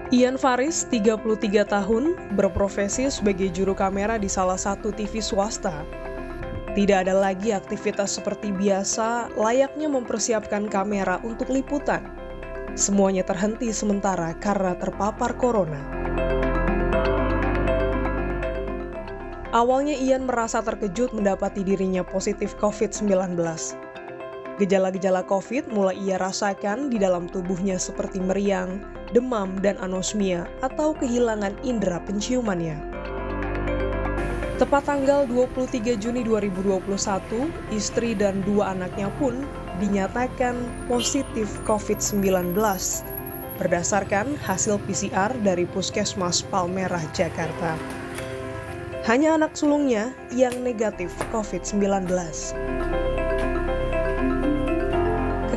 Ian Faris, 33 tahun, berprofesi sebagai juru kamera di salah satu TV swasta. Tidak ada lagi aktivitas seperti biasa, layaknya mempersiapkan kamera untuk liputan. Semuanya terhenti sementara karena terpapar corona. Awalnya Ian merasa terkejut mendapati dirinya positif COVID-19. Gejala-gejala COVID mulai ia rasakan di dalam tubuhnya seperti meriang, demam, dan anosmia atau kehilangan indera penciumannya. Tepat tanggal 23 Juni 2021, istri dan dua anaknya pun dinyatakan positif COVID-19 berdasarkan hasil PCR dari Puskesmas Palmerah, Jakarta. Hanya anak sulungnya yang negatif COVID-19.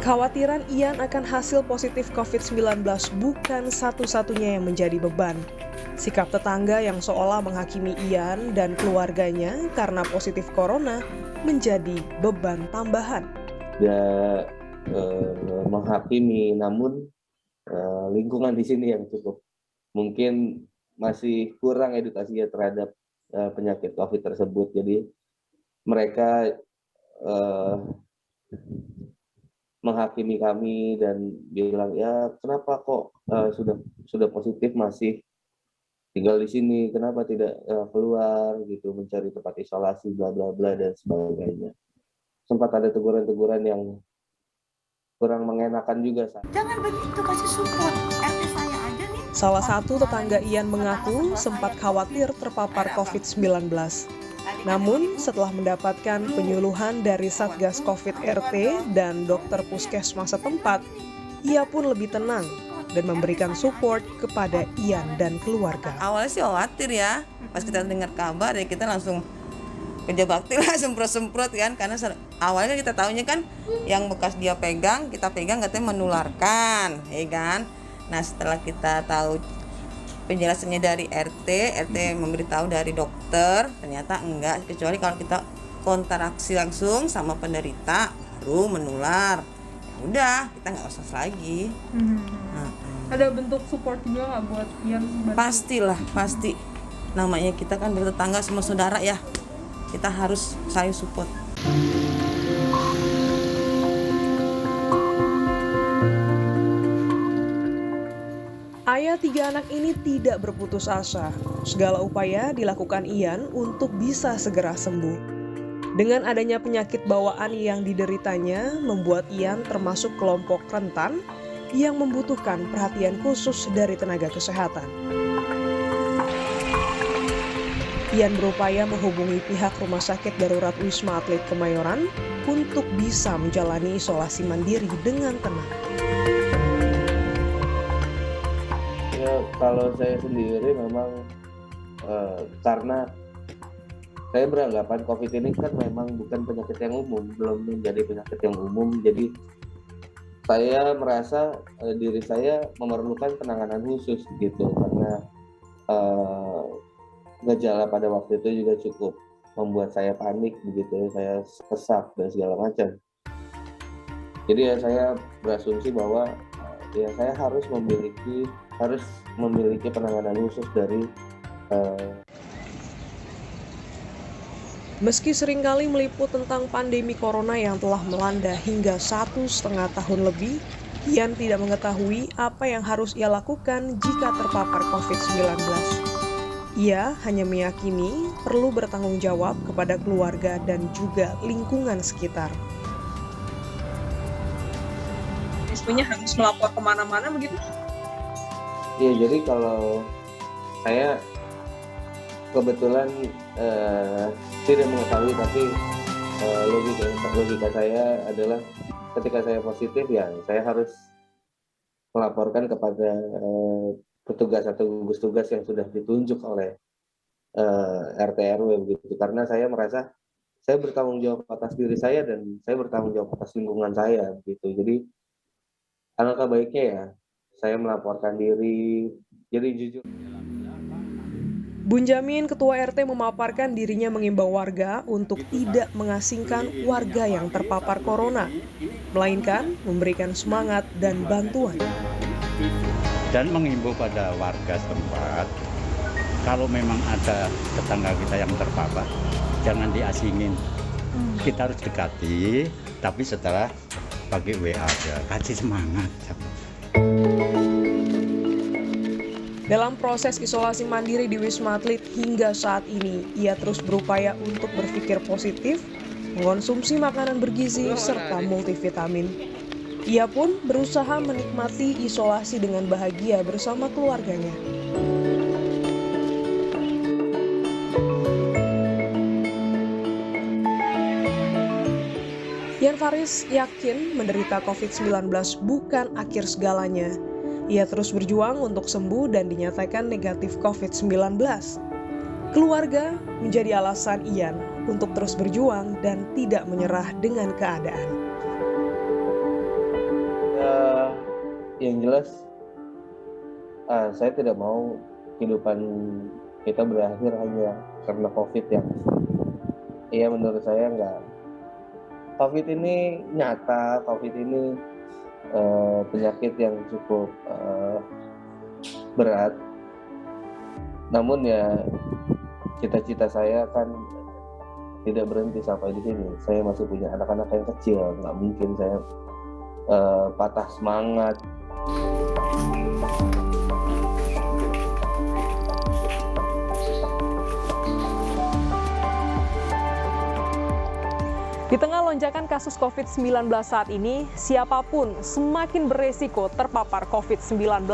Kekhawatiran Ian akan hasil positif COVID-19 bukan satu-satunya yang menjadi beban. Sikap tetangga yang seolah menghakimi Ian dan keluarganya karena positif corona menjadi beban tambahan. Dia menghakimi, namun lingkungan di sini yang cukup mungkin masih kurang edukasinya terhadap penyakit COVID tersebut. Jadi mereka menghakimi kami dan bilang, ya kenapa kok sudah positif masih tinggal di sini, kenapa tidak keluar gitu mencari tempat isolasi bla bla bla dan sebagainya. Sempat ada teguran-teguran yang kurang mengenakan juga. Jangan begitu, kasih support. RT saya aja nih. Salah satu tetangga Ian mengaku sempat khawatir terpapar COVID-19. Namun, setelah mendapatkan penyuluhan dari Satgas COVID RT dan dokter puskesmas setempat, ia pun lebih tenang dan memberikan support kepada Ian dan keluarga. Awalnya sih khawatir ya, pas kita dengar kabar ya kita langsung kerja bakti lah, semprot-semprot kan, karena awalnya kita tahunya kan yang bekas dia pegang, kita pegang katanya menularkan, ya kan. Nah setelah kita tahu penjelasannya dari RT memberitahu dari dokter, ternyata enggak, kecuali kalau kita kontraksi langsung sama penderita baru menular. Ya udah, kita nggak usah lagi. Ada bentuk support juga nggak buat Ian? Pastilah, pasti. Namanya kita kan bertetangga sama saudara ya, kita harus saling support. Ayah tiga anak ini tidak berputus asa. Segala upaya dilakukan Ian untuk bisa segera sembuh. Dengan adanya penyakit bawaan yang dideritanya, membuat Ian termasuk kelompok rentan yang membutuhkan perhatian khusus dari tenaga kesehatan. Ian berupaya menghubungi pihak Rumah Sakit Darurat Wisma Atlet Kemayoran untuk bisa menjalani isolasi mandiri dengan tenang. Kalau saya sendiri memang karena saya beranggapan COVID ini kan memang bukan penyakit yang umum, belum menjadi penyakit yang umum. Jadi saya merasa diri saya memerlukan penanganan khusus gitu, karena gejala pada waktu itu juga cukup membuat saya panik begitu, saya sesak dan segala macam. Jadi ya saya berasumsi bahwa ya saya harus memiliki penanganan khusus dari Meski seringkali meliput tentang pandemi corona yang telah melanda hingga 1,5 tahun lebih, Ian tidak mengetahui apa yang harus ia lakukan jika terpapar COVID-19. Ia hanya meyakini perlu bertanggung jawab kepada keluarga dan juga lingkungan sekitar. Sebenarnya harus melapor kemana-mana begitu? Ya, jadi kalau saya kebetulan tidak mengetahui, tapi logika saya adalah ketika saya positif ya saya harus melaporkan kepada petugas atau gugus tugas yang sudah ditunjuk oleh RT RW begitu, karena saya merasa saya bertanggung jawab atas diri saya dan saya bertanggung jawab atas lingkungan saya gitu. Jadi alangkah baiknya ya saya melaporkan diri. Jadi jujur. Bunjamin, ketua RT, memaparkan dirinya mengimbau warga untuk tidak mengasingkan warga yang terpapar corona, melainkan memberikan semangat dan bantuan. dan menghimbau pada warga setempat kalau memang ada tetangga kita yang terpapar jangan diasingin. Kita harus dekati, tapi setelah pakai WA aja, kasih semangat. Dalam proses isolasi mandiri di Wisma Atlet hingga saat ini, ia terus berupaya untuk berpikir positif, mengonsumsi makanan bergizi serta multivitamin. Ia pun berusaha menikmati isolasi dengan bahagia bersama keluarganya. Yan Faris yakin menderita COVID-19 bukan akhir segalanya. Ia terus berjuang untuk sembuh dan dinyatakan negatif COVID-19. Keluarga menjadi alasan Ian untuk terus berjuang dan tidak menyerah dengan keadaan. Yang jelas, saya tidak mau kehidupan kita berakhir hanya karena COVID yang, menurut saya enggak. COVID ini nyata, COVID ini penyakit yang cukup berat. Namun ya cita-cita saya kan tidak berhenti sampai di sini. Saya masih punya anak-anak yang kecil, nggak mungkin saya patah semangat. Di tengah lonjakan kasus COVID-19 saat ini, siapapun semakin beresiko terpapar COVID-19.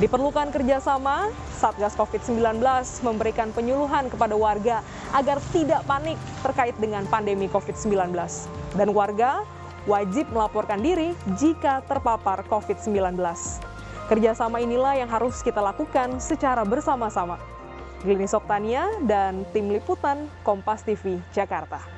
Diperlukan kerjasama, Satgas COVID-19 memberikan penyuluhan kepada warga agar tidak panik terkait dengan pandemi COVID-19. Dan warga wajib melaporkan diri jika terpapar COVID-19. Kerjasama inilah yang harus kita lakukan secara bersama-sama. Glini Soktania dan Tim Liputan Kompas TV, Jakarta.